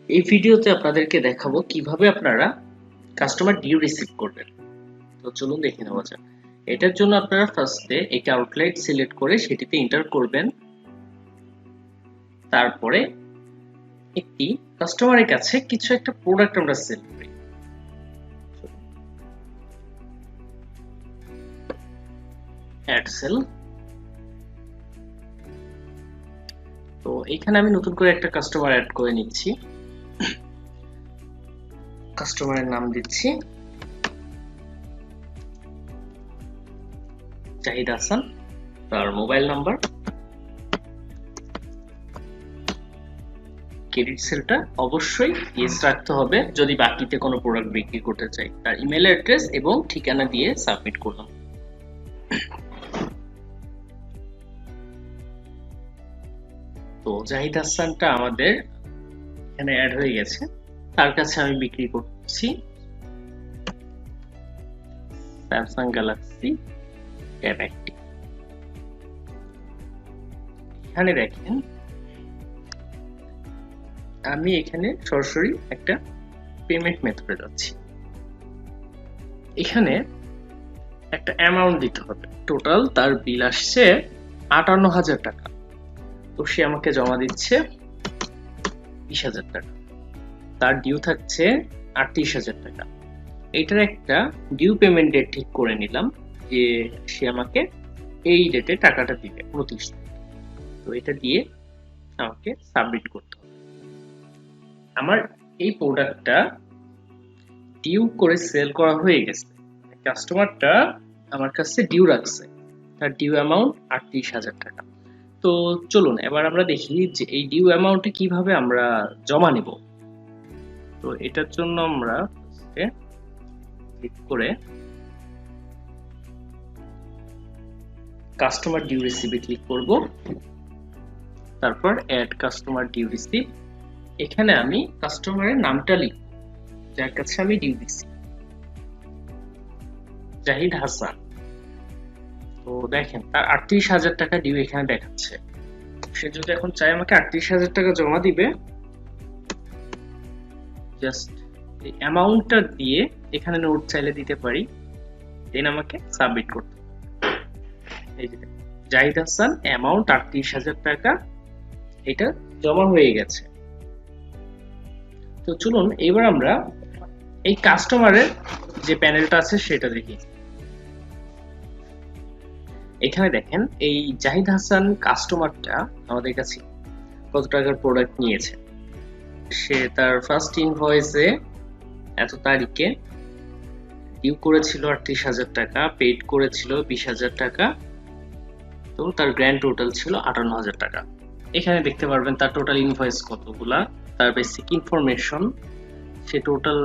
এই ভিডিওতে আপনাদেরকে দেখাবো কিভাবে আপনারা কাস্টমার ডিউ রিসিভ করবেন। তো চলুন দেখে নেওয়া যাক। এটার জন্য আপনারা ফার্স্টে একটি আউটলাইন সিলেক্ট করে সেটিতে এন্টার করবেন। তারপরে একটি কাস্টমারের কাছে কিছু একটা প্রোডাক্ট আমরা সেল করি। Ad sale. তো এখানে আমি নতুন করে একটা কাস্টমার অ্যাড করে নিচ্ছি। কাস্টমারের নাম দিচ্ছি জাহিদ হাসান, তার মোবাইল নাম্বার, ক্রেডিট সেলটা অবশ্যই ইয়েস রাখতে হবে যদি বাকিতে কোনো প্রোডাক্ট বিক্রি করতে চাই। তার ইমেল অ্যাড্রেস এবং ঠিকানা দিয়ে সাবমিট করলাম। তো জাহিদ হাসানটা আমাদের এখানে অ্যাড হয়ে গেছে। তার কাছে আমি বিক্রি করছি স্যামসাং গ্যালাক্সি ট্যাব একটি। এখানে দেখেন আমি এখানে সরাসরি একটা পেমেন্ট মেথডে যাচ্ছি। এখানে একটা অ্যামাউন্ট দিতে হবে। টোটাল তার বিল আসছে ৫৮,০০০ টাকা। তো সে আমাকে জমা দিচ্ছে ২০,০০০ টাকা। তার ডিউ থাকছে ৩৮,০০০ টাকা। এটার একটা ডিউ পেমেন্ট ডেট ঠিক করে নিলাম যে সে আমাকে এই ডেটে টাকাটা দিবে ২৯ তারিখ। তো এটা দিয়ে আমাকে সাবমিট করতে হবে। আমার এই প্রোডাক্টটা ডিউ করে সেল করা হয়ে গেছে। কাস্টমারটা আমার কাছে ডিউ রাখছে, তার ডিউ অ্যামাউন্ট ৩৮,০০০ টাকা। তো চলুন এবার আমরা দেখি যে এই ডিউ অ্যামাউন্টে কিভাবে আমরা জমা নেব। তো এটার জন্য আমরা ক্লিক করে কাস্টমার ডিউ রিসিভে ক্লিক করব। তারপর অ্যাড কাস্টমার ডিউ রিসিভ। এখানে আমি কাস্টমারের নামটা লিখব যার কাছে আমি ডিউ দিচ্ছি, জাহিদ হাসান। তো দেখেন তার ৩৮,০০০ টাকা ডিউ এখানে দেখাচ্ছে। সে যদি এখন চায় আমাকে ৩৮,০০০ টাকা জমা দিবে, জাস্ট এই অ্যামাউন্টটা দিয়ে এখানে নোট চাইলে দিতে পারি, দেন আমাকে সাবমিট করতে হবে। এই যে জাহিদ হাসান অ্যামাউন্ট ৩৮,০০০ টাকা, এটা জমা হয়ে গেছে। তো চলুন এবার আমরা এই কাস্টমারের যে প্যানেলটা আছে সেটা দেখি। এখানে দেখেন এই জাহিদ হাসান কাস্টমারটা আমাদের কাছে কত টাকার প্রোডাক্ট নিয়েছে। সে তার ফার্স্ট ইনভয়েসে এত তারিখে ডিউ করেছিল ৩৮,০০০ টাকা, পেইড করেছিল ২০,০০০ টাকা। তো তার গ্র্যান্ড টোটাল ছিল ৫৮,০০০ টাকা। এখানে দেখতে পারবেন তার টোটাল ইনভয়েস কতগুলা, তার বেসিক ইনফরমেশন, সে টোটাল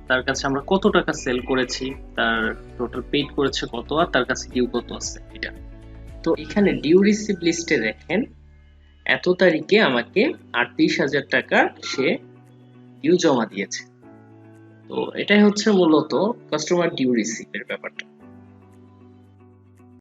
তার কাছে আমরা কত টাকা সেল করেছি, তার টোটাল পেইড করেছে কত, আর তার কাছে ডিউ কত আছে এটা। তো এখানে ডিউ রিসিভ লিস্টে দেখেন এত তারিখে আমাকে ৩৮,০০০ টাকা সে ডিউ জমা দিয়েছে। তো এটাই হচ্ছে মূলত কাস্টমার ডিউ রিসিভের ব্যাপারটা।